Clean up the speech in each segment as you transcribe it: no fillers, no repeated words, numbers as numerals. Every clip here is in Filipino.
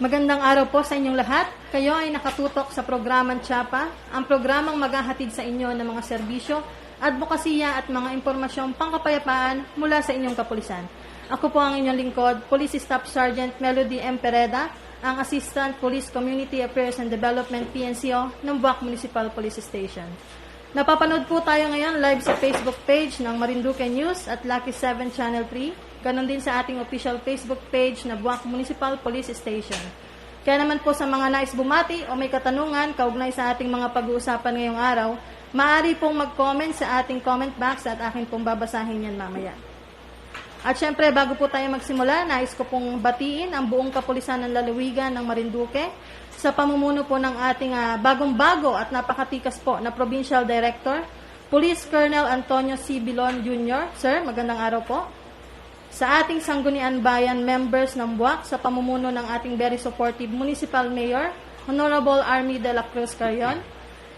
Magandang araw po sa inyong lahat. Kayo ay nakatutok sa programang Tiyapa, ang programang maghahatid sa inyo ng mga serbisyo, advokasya at mga impormasyong pangkapayapaan mula sa inyong kapulisan. Ako po ang inyong lingkod, Police Staff Sergeant Melody M. Pereda, ang Assistant Police Community Affairs and Development PNCO ng Buwak Municipal Police Station. Napapanood po tayo ngayon live sa Facebook page ng Marinduque News at Lucky 7 Channel 3. Ganon din sa ating official Facebook page na Buwak Municipal Police Station. Kaya naman po sa mga nais bumati o may katanungan kaugnay sa ating mga pag-uusapan ngayong araw, maaari pong mag-comment sa ating comment box at akin pong babasahin yan mamaya. At syempre, bago po tayo magsimula, nais ko pong batiin ang buong kapulisan ng lalawigan ng Marinduque sa pamumuno po ng ating bagong-bago at napakatikas po na Provincial Director, Police Colonel Antonio C. Bilon Jr. Sir, magandang araw po. Sa ating Sangguniang Bayan members ng Buwak sa pamumuno ng ating very supportive Municipal Mayor, Honorable Army de la Cruz Carrion.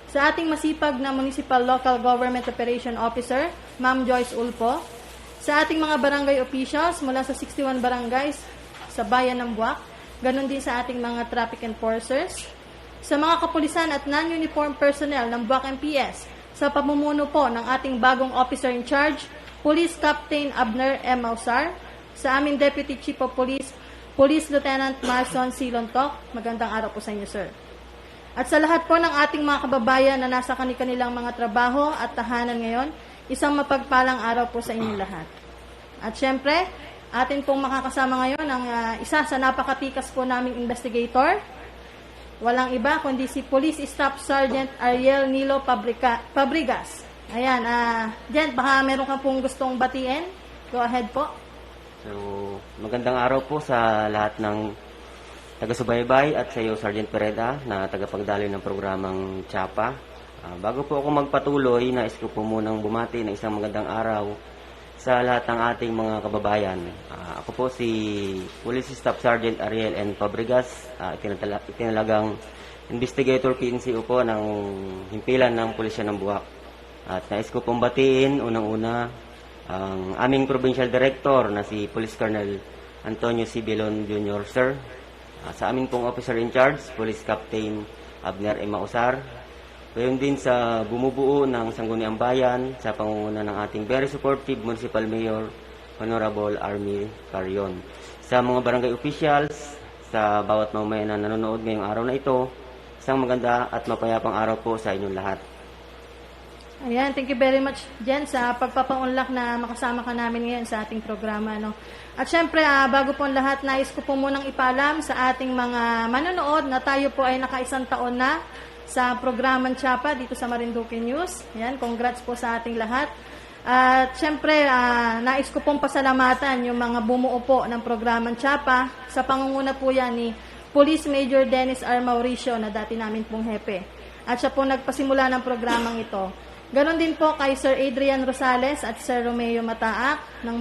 Sa ating masipag na Municipal Local Government Operation Officer, Ma'am Joyce Ulpo. Sa ating mga barangay officials mula sa 61 barangays sa bayan ng Buwak, ganon din sa ating mga traffic enforcers. Sa mga kapulisan at non-uniform personnel ng Buwak MPS, sa pamumuno po ng ating bagong officer in charge, Police Captain Abner M. Mausar, sa aming Deputy Chief of Police, Police Lieutenant Marson C. Lontok, magandang araw po sa inyo, sir. At sa lahat po ng ating mga kababayan na nasa kanilang mga trabaho at tahanan ngayon, isang mapagpalang araw po sa inyong lahat. At syempre, atin pong makakasama ngayon ang isa sa napakatikas po naming investigator. Walang iba kundi si Police Staff Sergeant Ariel Nilo Pabrigas. Ayan, Jen, baka meron ka pong gustong batiin. Go ahead po. So, magandang araw po sa lahat ng taga-subaybay at sa iyo, Sergeant Pereda, na tagapagdaloy ng programang Tiyapa. Bago po ako magpatuloy, nais ko po munang bumati ng isang magandang araw sa lahat ng ating mga kababayan. Ako po si Police Staff Sergeant Ariel N. Pabrigas, itinalagang investigator PNCO po ng himpilan ng Pulisya ng Buwak. At nais ko pong batiin, unang-una, ang aming Provincial Director na si Police Colonel Antonio C. Bilon Jr. Sir. Sa aming pong Officer in Charge, Police Captain Abner M. Mausar. Gayon din sa bumubuo ng Sangguniang Bayan sa pangunguna ng ating very supportive Municipal Mayor, Honorable Army Carrion. Sa mga barangay officials, sa bawat mamamayan na nanonood ngayong araw na ito, isang maganda at mapayapang araw po sa inyong lahat. Ayan, thank you very much, Jen, sa pagpapaunlak na makasama ka namin ngayon sa ating programa. No? At syempre, bago po ang lahat, nais ko po munang ipaalam sa ating mga manonood na tayo po ay naka-1 taon na sa programang Tiyapa dito sa Marinduque News. Ayan, congrats po sa ating lahat. At syempre, nais ko pong pasalamatan yung mga bumuo po ng programang Tiyapa. Sa pangunguna po yan ni Police Major Dennis R. Mauricio na dati namin pong hepe. At siya po nagpasimula ng programang ito. Ganon din po kay Sir Adrian Rosales at Sir Romeo Mataak ng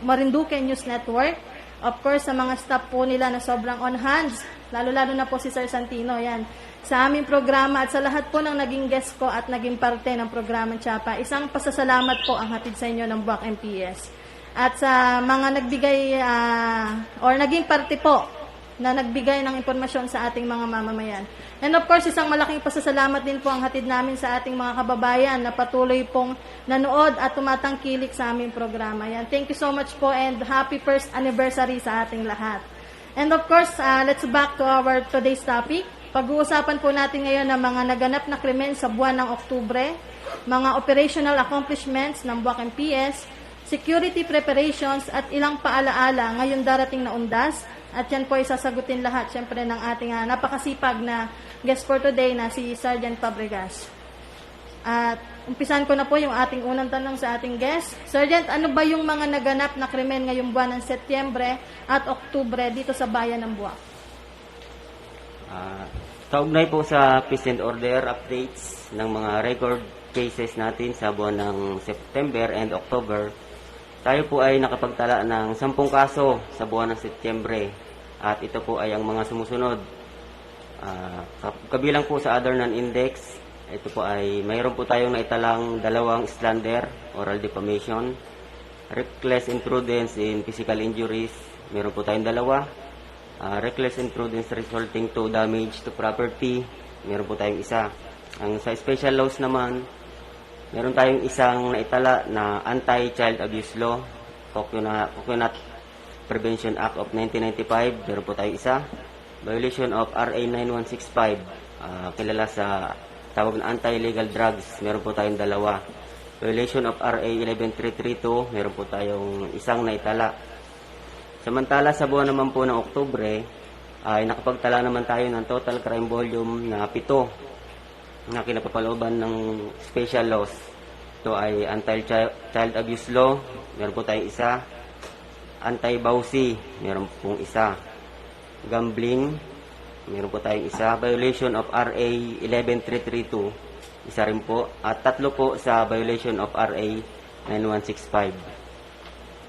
Marinduque News Network. Of course, sa mga staff po nila na sobrang on hands, lalo-lalo na po si Sir Santino, yan. Sa aming programa at sa lahat po ng naging guest ko at naging parte ng programang Tiyapa, isang pasasalamat po ang hatid sa inyo ng Buwak MPS. At sa mga nagbigay or naging parte po na nagbigay ng impormasyon sa ating mga mamamayan. And of course, isang malaking pasasalamat din po ang hatid namin sa ating mga kababayan na patuloy pong nanood at tumatangkilik sa aming programa. Yan. Thank you so much po and happy first anniversary sa ating lahat. And of course, let's back to our today's topic. Pag-uusapan po natin ngayon ang mga naganap na krimen sa buwan ng Oktubre, mga operational accomplishments ng Buwak MPS, security preparations at ilang paalaala ngayon darating na undas. At yan po ay sasagutin lahat, syempre, ng ating napakasipag na guest for today na si Sergeant Pabrigas. At umpisan ko na po yung ating unang tanong sa ating guest. Sergeant, ano ba yung mga naganap na krimen ngayong buwan ng Setyembre at Oktubre dito sa bayan ng Buwak? Kaugnay po sa peace and order updates ng mga record cases natin sa buwan ng September and October, tayo po ay nakapagtala ng 10 kaso sa buwan ng Setyembre. At ito po ay ang mga sumusunod. Kabilang po sa other non-index, ito po ay mayroon po tayong naitalang 2 slander, oral defamation, reckless imprudence in physical injuries, meron po tayong 2, Reckless imprudence resulting to damage to property, meron po tayong isa. Ang sa special laws naman, meron tayong isang naitala na Anti-Child Abuse Law, Coconut Prevention Act of 1995, meron po tayong isa. Violation of RA 9165, kilala sa tawag na Anti-Illegal Drugs, meron po tayong dalawa. Violation of RA 11332, meron po tayong isang naitala. Samantala sa buwan naman po ng Oktubre, ay nakapagtala naman tayo ng total crime volume na 7 na kinapapalooban ng special laws. Ito ay Anti-Child Abuse Law, meron po tayong isa. Anti-Bawsi, meron pong isa. Gambling, meron po tayong isa. Violation of RA 11332, isa rin po. At 3 po sa violation of RA 9165.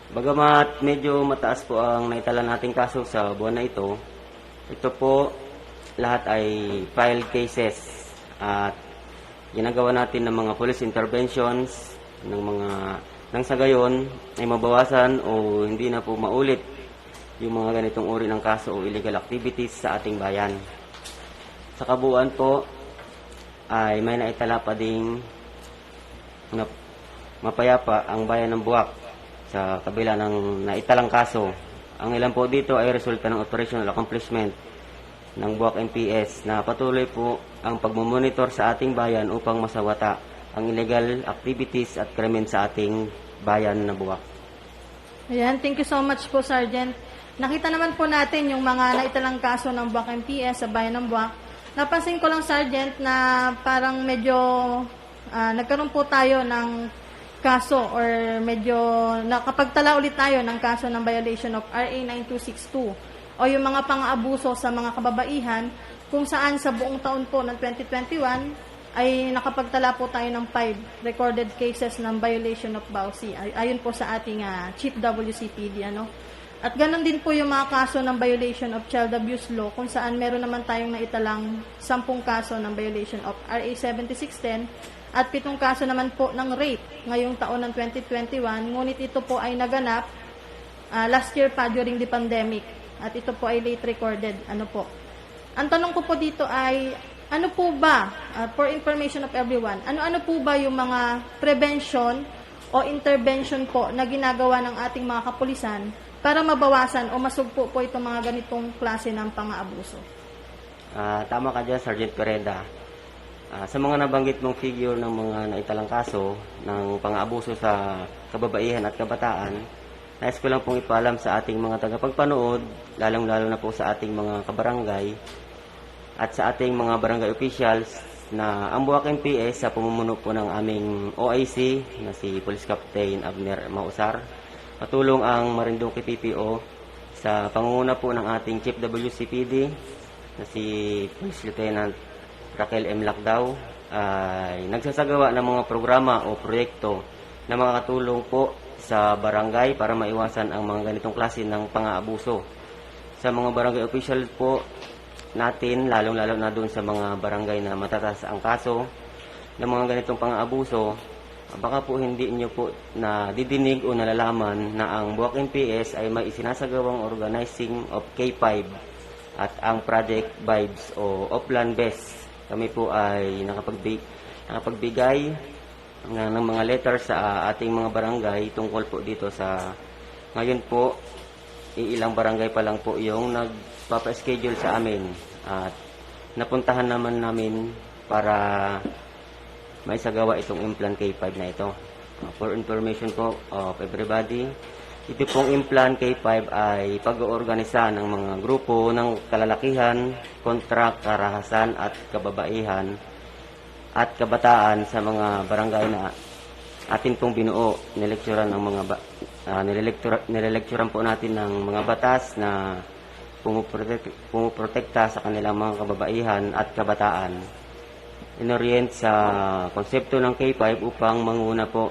Bagamat medyo mataas po ang naitala nating kaso sa buwan na ito po lahat ay filed cases at ginagawa natin ng mga police interventions nang sa gayon ay mabawasan o hindi na po maulit yung mga ganitong uri ng kaso o illegal activities sa ating bayan. Sa kabuuan po ay may naitala pa ding na mapayapa ang bayan ng Buwak sa kabila ng naitalang kaso. Ang ilan po dito ay resulta ng operational accomplishment ng Buwak MPS na patuloy po ang pagmumonitor sa ating bayan upang masawata ang illegal activities at krimen sa ating bayan na Buwak. Ayan, thank you so much po, Sergeant. Nakita naman po natin yung mga naitalang kaso ng Buwak MPS sa bayan ng Buwak. Napansin ko lang, Sergeant, na parang medyo nagkaroon po tayo ng kaso or medyo nakapagtala ulit tayo ng kaso ng violation of RA 9262 o yung mga pang-aabuso sa mga kababaihan kung saan sa buong taon po ng 2021 ay nakapagtala po tayo ng 5 recorded cases ng violation of Bawsi. Ayon po sa ating Chief WCPD. At ganun din po yung mga kaso ng violation of child abuse law kung saan meron naman tayong naitalang 10 kaso ng violation of RA 7610 at 7 kaso naman po ng rape ngayong taon ng 2021. Ngunit ito po ay naganap last year pa during the pandemic at ito po ay late recorded. Ang tanong ko po dito ay ano po ba, for information of everyone, ano po ba yung mga prevention o intervention po na ginagawa ng ating mga kapulisan para mabawasan o masugpo po itong mga ganitong klase ng pang-aabuso? Tama ka dyan, Sergeant Pereda. Sa mga nabanggit mong figure ng mga naitalang kaso ng pang-aabuso sa kababaihan at kabataan, nais ko lang pong ipaalam sa ating mga tagapagpanood, lalong-lalo na po sa ating mga kabarangay at sa ating mga barangay officials na ang Buwak MPS sa pamumuno po ng aming OIC na si Police Captain Abner Mausar, patulong ang Marinduque PPO sa pangunguna po ng ating Chief WCPD na si Police Lieutenant Raquel M. Lacdao ay nagsasagawa ng mga programa o proyekto na makakatulong po sa barangay para maiwasan ang mga ganitong klase ng pang-aabuso. Sa mga barangay official po natin, lalong-lalo na doon sa mga barangay na matataas ang kaso ng mga ganitong pang-aabuso, baka po hindi nyo po na didinig o nalalaman na ang Buwak MPS ay may isinasagawang organizing of K5 at ang Project Vibes o Upland Best. Kami po ay nakapagbigay ng mga letters sa ating mga barangay tungkol po dito sa ngayon po, ilang barangay pa lang po yung nagpapa-schedule sa amin at napuntahan naman namin para may sagawa itong Implant K5 na ito. For information po of everybody, ito pong Implant K5 ay pag-oorganisa ng mga grupo ng kalalakihan, kontra, karahasan at kababaihan at kabataan sa mga barangay na atin pong binuo. Nilelekturan po natin ng mga batas na pumuprotekta sa kanilang mga kababaihan at kabataan. Inorient sa konsepto ng K5 upang manguna po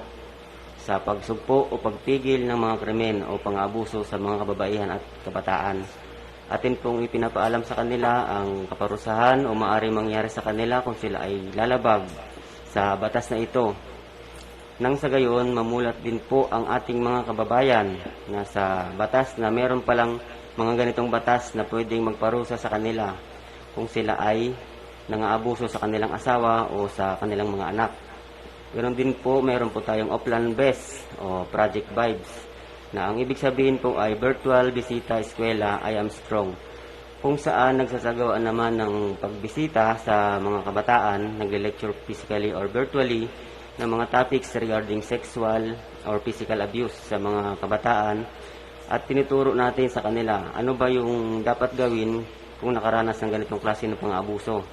sa pagsugpo o pagpigil ng mga krimen o pang-abuso sa mga kababaihan at kabataan. Atin pong ipinapaalam sa kanila ang kaparusahan o maaari mangyari sa kanila kung sila ay lalabag sa batas na ito. Nang sa gayon, mamulat din po ang ating mga kababayan na sa batas na meron palang mga ganitong batas na pwedeng magparusa sa kanila kung sila ay nangaabuso sa kanilang asawa o sa kanilang mga anak. Ganoon din po, meron po tayong Oplan BES o Project Vibes na ang ibig sabihin po ay Virtual Bisita Eskwela I Am Strong, kung saan nagsasagawa naman ng pagbisita sa mga kabataan, nagle-lecture physically or virtually ng mga topics regarding sexual or physical abuse sa mga kabataan at tinuturo natin sa kanila ano ba yung dapat gawin kung nakaranas ng ganitong klase ng pang-abuso.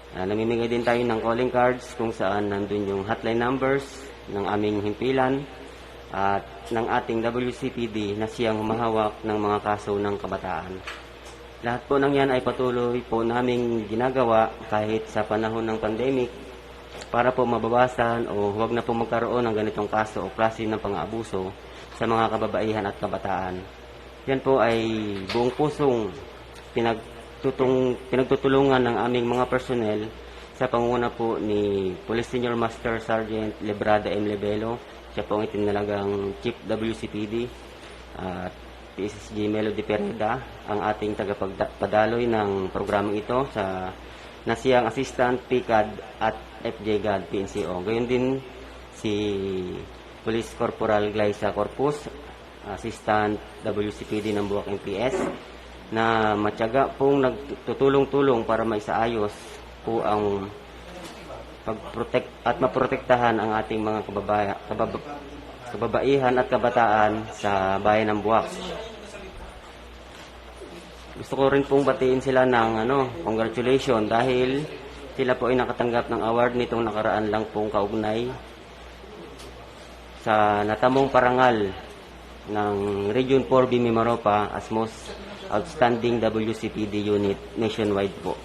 Namimigay din tayo ng calling cards kung saan nandun yung hotline numbers ng aming himpilan at ng ating WCPD na siyang humahawak ng mga kaso ng kabataan. Lahat po ng yan ay patuloy po naming ginagawa kahit sa panahon ng pandemic para po mabawasan o huwag na po magkaroon ng ganitong kaso o klase ng pang-aabuso sa mga kababaihan at kabataan. Yan po ay buong pusong pinagtutulungan ng aming mga personnel sa pangunguna po ni Police Senior Master Sergeant Lebrada M. Lebelo, siya po ang itinalagang Chief WCPD, at PSSG Melody Pereda, ang ating tagapagdaloy ng programang ito na siyang Assistant PCAD at FJGAD PNCO. Gayon din si Police Corporal Glyza Corpus, Assistant WCPD ng Buwak MPS, na matyaga pong nagtutulong-tulong para maisaayos po ang pag-protect at maprotektahan ang ating mga kababaihan at kabataan sa bayan ng Buwak. Gusto ko rin pong batiin sila ng congratulations dahil sila po ay nakatanggap ng award nitong nakaraan lang pong kaugnay sa natamong parangal ng Region 4 Mimaropa as most outstanding WCPD unit nationwide po.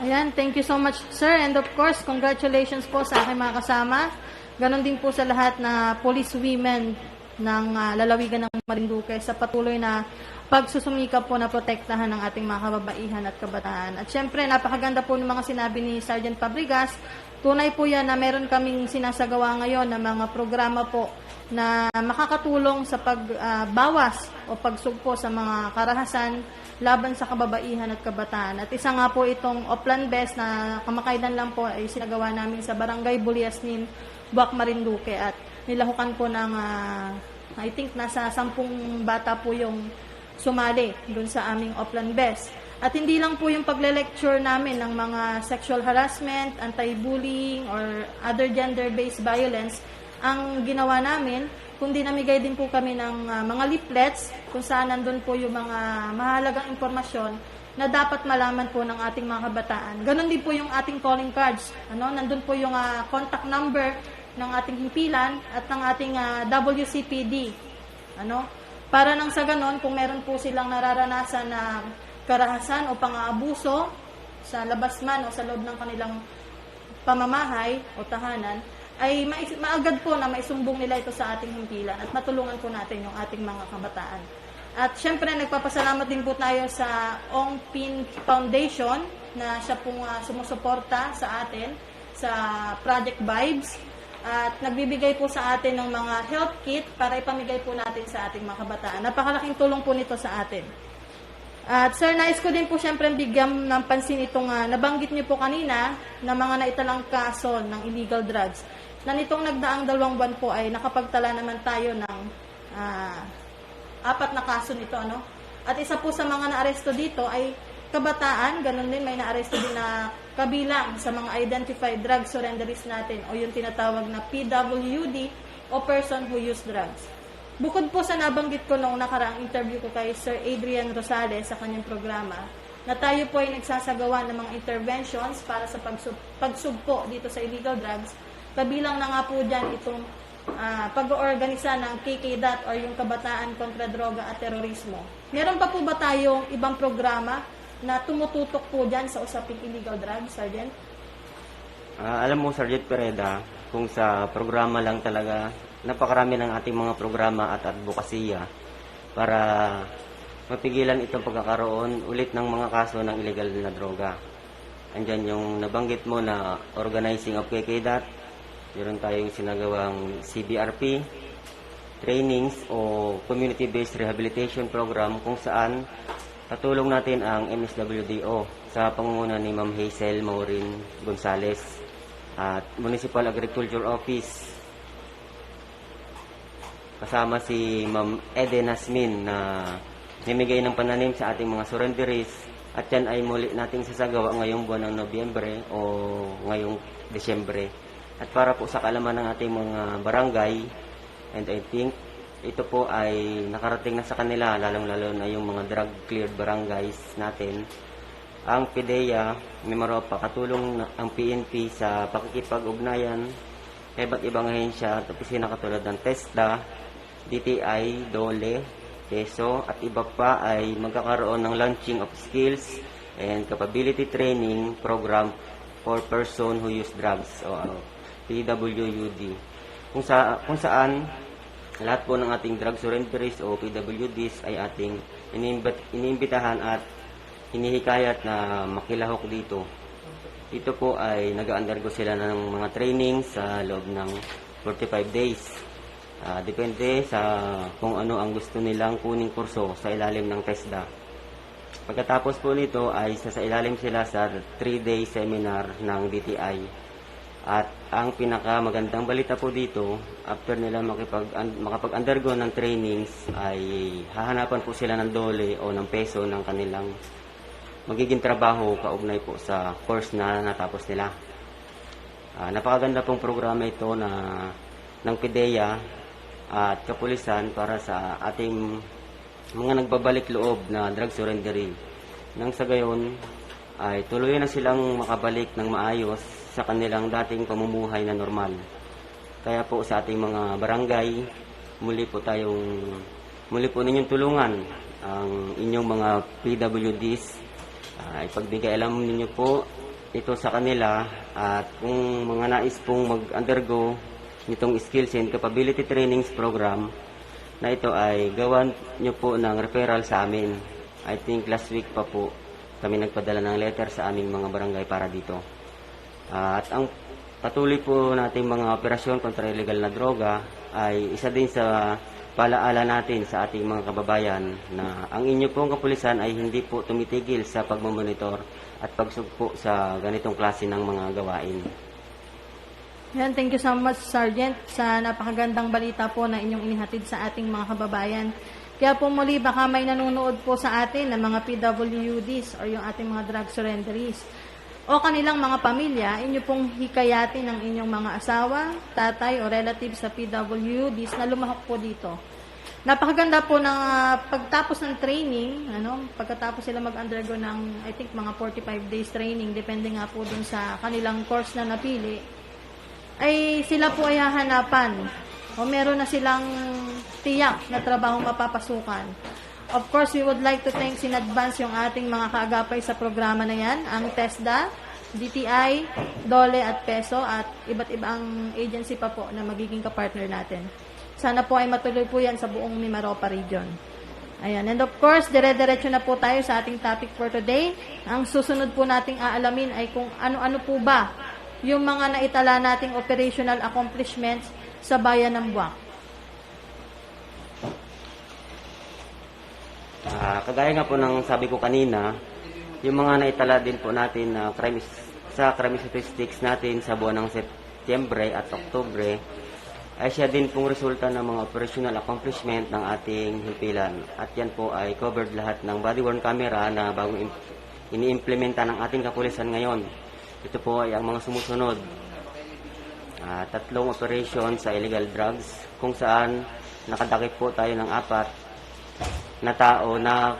Ayan, thank you so much, sir. And of course, congratulations po sa aking mga kasama. Ganon din po sa lahat na police women ng lalawigan ng Marinduque sa patuloy na pagsusumikap po na protektahan ng ating mga kababaihan at kabataan. At syempre, napakaganda po ng mga sinabi ni Sergeant Fabregas. Tunay po yan na meron kaming sinasagawa ngayon na mga programa po na makakatulong sa pagbawas o pagsugpo sa mga karahasan laban sa kababaihan at kabataan. At isa nga po itong Oplan BES na kamakailan lang po ay sinagawa namin sa Barangay Buliasnin, Buwak, Marinduque. At nilahukan po ng, I think, nasa 10 bata po yung sumali dun sa aming Oplan BES. At hindi lang po yung pagle-lecture namin ng mga sexual harassment, anti-bullying, or other gender-based violence ang ginawa namin, kundi namigay din po kami ng mga leaflets kung saan nandun po yung mga mahalagang impormasyon na dapat malaman po ng ating mga kabataan. Ganon din po yung ating calling cards. Nandun po yung contact number ng ating himpilan at ng ating WCPD. Para nang sa ganon, kung meron po silang nararanasan na karahasan o pang-aabuso sa labas man o sa loob ng kanilang pamamahay o tahanan, ay maagad po na maisumbong nila ito sa ating himpilan at matulungan po natin yung ating mga kabataan. At syempre, nagpapasalamat din po tayo sa Ong Pin Foundation na siya pong sumusuporta sa atin sa Project Vibes at nagbibigay po sa atin ng mga health kit para ipamigay po natin sa ating mga kabataan. Napakalaking tulong po nito sa atin. At sir, nais ko din po syempre bigyan ng pansin itong nabanggit niyo po kanina na mga naitalang kaso ng illegal drugs. Na nitong nagdaang 2 buwan po ay nakapagtala naman tayo ng 4 na kaso nito. At isa po sa mga naaresto dito ay kabataan, ganun din may naaresto din na kabilang sa mga identified drug surrenderies natin o yung tinatawag na PWD o person who use drugs. Bukod po sa nabanggit ko noong nakaraang interview ko kay Sir Adrian Rosales sa kanyang programa, na tayo po ay nagsasagawa ng mga interventions para sa pagsugpo dito sa illegal drugs, kabilang na nga po dyan itong pag-oorganisa ng KKDAT or yung Kabataan kontra Droga at Terorismo. Meron pa po ba tayong ibang programa na tumututok po dyan sa usaping illegal drugs, Sergeant? Alam mo, Sergeant Pereda, kung sa programa lang talaga, napakarami ng ating mga programa at advokasya para mapigilan itong pagkakaroon ulit ng mga kaso ng illegal na droga. Andyan yung nabanggit mo na organizing of KKDAT, meron tayong sinagawang CBRP, trainings o community-based rehabilitation program kung saan katulong natin ang MSWDO sa pangunguna ni Ma'am Hazel Maureen Gonzales at Municipal Agriculture Office. Kasama si Ma'am Eden Hasmin na namigay ng pananim sa ating mga surrenderies at yan ay muli nating sasagawa ngayong buwan ng Nobyembre o ngayong Desyembre. At para po sa kaalaman ng ating mga barangay, and I think ito po ay nakarating na sa kanila, lalong-lalo na yung mga drug-cleared barangays natin. Ang PDEA, Mimaropa, katulong ang PNP sa pakikipag-ugnayan sa iba't ibang ahensya at opisina katulad ng TESDA, DTI, DOLE, PESO at iba pa ay magkakaroon ng launching of skills and capability training program for person who use drugs o PWUD. Kung saan lahat po ng ating drug surrenderies o PWDs ay ating iniimbitahan at hinihikayat na makilahok dito. Ito po ay nag-undergo sila ng mga training sa loob ng 45 days. Depende sa kung ano ang gusto nilang kuning kurso sa ilalim ng TESDA. Pagkatapos po nito ay sa ilalim sila sa 3-day seminar ng DTI. At ang pinakamagandang balita po dito, after nila makapag-undergo ng trainings, ay hahanapan po sila ng DOLE o ng PESO ng kanilang magiging trabaho kaugnay po sa course na natapos nila. Napakaganda pong programa ito ng PDEA at kapulisan para sa ating mga nagbabalik loob na drug surrendery. Nang sa gayon ay tuloy na silang makabalik ng maayos sa kanilang dating pamumuhay na normal. Kaya po sa ating mga barangay, muli po ninyong tulungan ang inyong mga PWDs. Ipagbigay alam ninyo po ito sa kanila at kung mga nais pong mag-undergo nitong skills and capability trainings program na ito ay gawan nyo po ng referral sa amin. I think last week pa po kami nagpadala ng letter sa aming mga barangay para dito. At ang patuloy po nating mga operasyon kontra illegal na droga ay isa din sa palaala natin sa ating mga kababayan na ang inyo pong kapulisan ay hindi po tumitigil sa pagmamonitor at pagsugpo sa ganitong klase ng mga gawain. Yan, thank you so much, Sergeant, sa napakagandang balita po na inyong inihatid sa ating mga kababayan. Kaya po muli, baka may nanonood po sa atin ng mga PWDs or yung ating mga drug surrenderies o kanilang mga pamilya, inyo pong hikayatin ng inyong mga asawa, tatay o relatives sa PWDs na lumahok po dito. Napakaganda po ng pagtapos ng training, pagkatapos sila mag-undergo ng, I think, mga 45 days training, depende nga po dun sa kanilang course na napili, ay sila po ay hahanapan o meron na silang tiyak na trabaho mapapasukan. Of course, we would like to thank in advance yung ating mga kaagapay sa programa na yan, ang TESDA, DTI, DOLE at PESO at iba't ibang agency pa po na magiging kapartner natin. Sana po ay matuloy po yan sa buong Mimaropa region. Ayan. And of course, dire-diretso na po tayo sa ating topic for today. Ang susunod po nating aalamin ay kung ano-ano po ba yung mga naitala nating operational accomplishments sa bayan ng Buwak. Kagaya nga po ng sabi ko kanina, yung mga naitala din po natin na sa crime statistics natin sa buwan ng Setyembre at Oktubre ay siya din pong resulta ng mga operational accomplishment ng ating himpilan. At yan po ay covered lahat ng body-worn camera na bagong iniimplementa ng ating kapulisan ngayon. Ito po ay ang mga sumusunod. 3 operation sa illegal drugs kung saan nakadakip po tayo ng 4 na tao na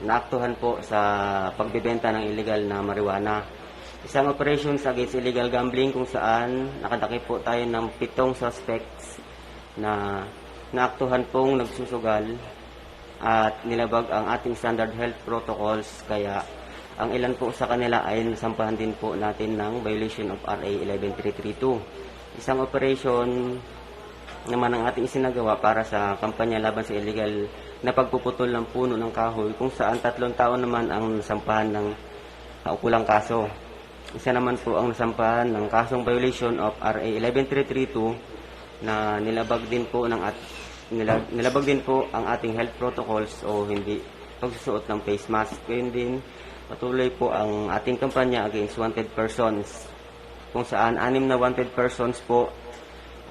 naaktuhan po sa pagbibenta ng illegal na marijuana. Isang operation sa against illegal gambling kung saan nakadakip po tayo ng 7 suspects na naaktuhan pong nagsusugal at nilabag ang ating standard health protocols, kaya ang ilan po sa kanila ay nasampahan din po natin ng violation of RA 11332. Isang operation naman ang ating isinagawa para sa kampanya laban sa illegal na pagpuputol ng puno ng kahoy kung saan 3 tao naman ang nasampahan ng kaukulang kaso. Isa naman po ang nasampahan ng kasong violation of RA 11332 na nilabag din po ng nilabag din po ang ating health protocols o hindi pagsusuot ng face mask. Gayun din, patuloy po ang ating kampanya against wanted persons, kung saan 6 na wanted persons po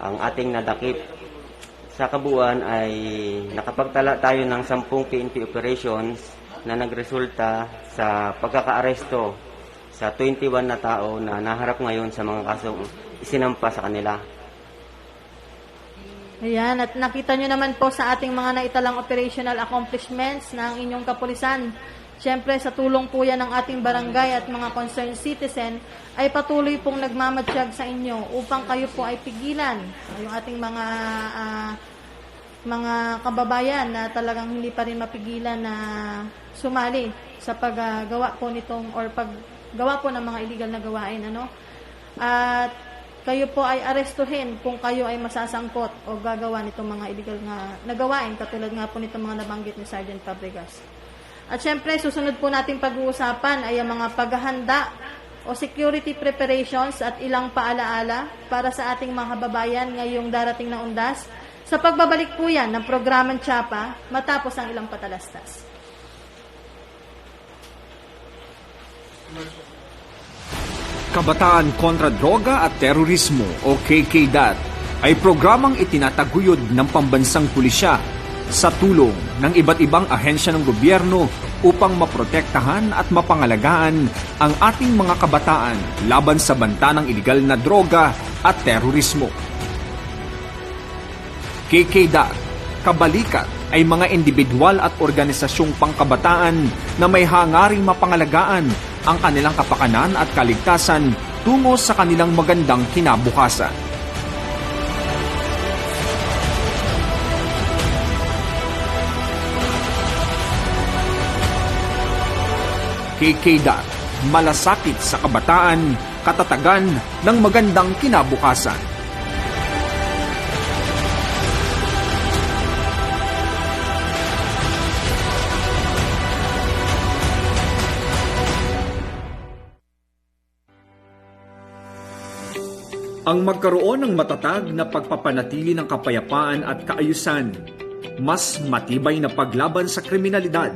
ang ating nadakip. Sa kabuuan ay nakapagtala tayo ng 10 PNP operations na nagresulta sa pagkakaaresto sa 21 na tao na naharap ngayon sa mga kasong isinampa sa kanila. Ayan, at nakita nyo naman po sa ating mga naitalang operational accomplishments ng inyong kapulisan. Siyempre, sa tulong po yan ng ating barangay at mga concerned citizen, ay patuloy pong nagmamatsyag sa inyo upang kayo po ay pigilan yung ating mga kababayan na talagang hindi pa rin mapigilan na sumali sa paggawa po nitong or paggawa po ng mga illegal na gawain. At kayo po ay arestuhin kung kayo ay masasangkot o gagawa nitong mga illegal na gawain, katulad nga po nitong mga nabanggit ni Sergeant Fabregas. At syempre, susunod po natin pag-uusapan ay ang mga paghahanda o security preparations at ilang paalaala para sa ating mga kababayan ngayong darating na undas sa pagbabalik po yan ng programang Chapa matapos ang ilang patalastas. Kabataan kontra Droga at Terorismo o KKDAT ay programang itinataguyod ng pambansang pulisya sa tulong ng iba't ibang ahensya ng gobyerno upang maprotektahan at mapangalagaan ang ating mga kabataan laban sa banta ng iligal na droga at terorismo. KKDAT, kabalikat, ay mga individual at organisasyong pangkabataan na may hangaring mapangalagaan ang kanilang kapakanan at kaligtasan tungo sa kanilang magandang kinabukasan. KKDAT, malasakit sa kabataan, katatagan ng magandang kinabukasan. Ang magkaroon ng matatag na pagpapanatili ng kapayapaan at kaayusan, mas matibay na paglaban sa kriminalidad,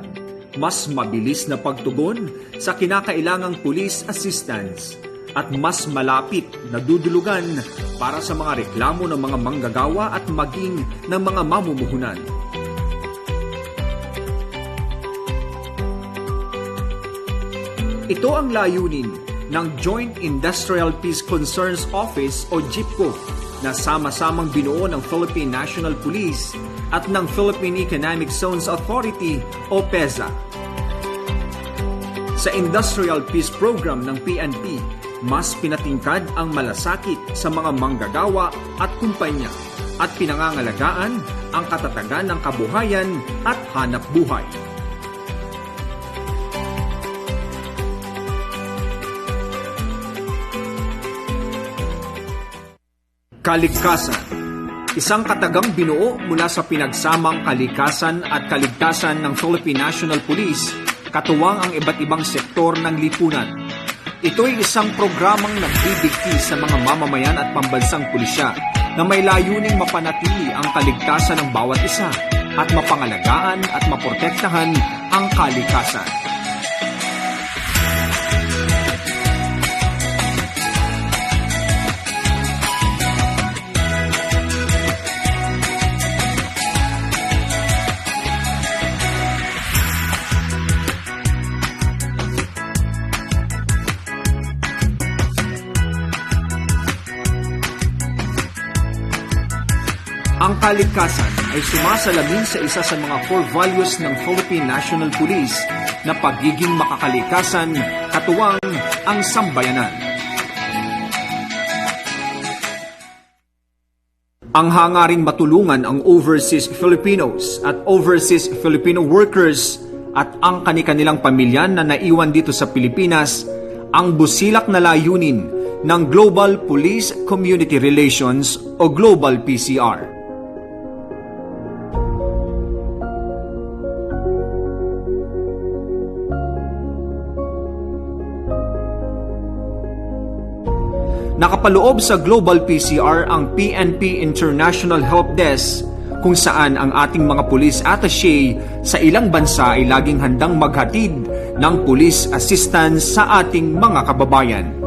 mas mabilis na pagtugon sa kinakailangang police assistance, at mas malapit na dudulugan para sa mga reklamo ng mga manggagawa at maging ng mga mamumuhunan. Ito ang layunin ng Joint Industrial Peace Concerns Office o JIPCO na sama-samang binuo ng Philippine National Police at ng Philippine Economic Zones Authority o PEZA. Sa Industrial Peace Program ng PNP, mas pinatingkad ang malasakit sa mga manggagawa at kumpanya at pinangangalagaan ang katatagan ng kabuhayan at hanap buhay. Kaligtasan. Isang katagang binuo mula sa pinagsamang kalikasan at kaligtasan ng Philippine National Police, katuwang ang iba't ibang sektor ng lipunan. Ito'y isang programang nagbibigti sa mga mamamayan at pambansang pulisya na may layuning mapanatili ang kaligtasan ng bawat isa at mapangalagaan at maprotektahan ang kalikasan. Ang kaligtasan ay sumasalamin sa isa sa mga core values ng Philippine National Police na pagiging makakalikasan, katuwang ang sambayanan. Ang hangaring matulungan ang overseas Filipinos at overseas Filipino workers at ang kani-kanilang pamilya na naiwan dito sa Pilipinas ang busilak na layunin ng Global Police Community Relations o Global PCR. Nakapaloob sa Global PCR ang PNP International Help Desk kung saan ang ating mga police attaché sa ilang bansa ay laging handang maghatid ng police assistance sa ating mga kababayan.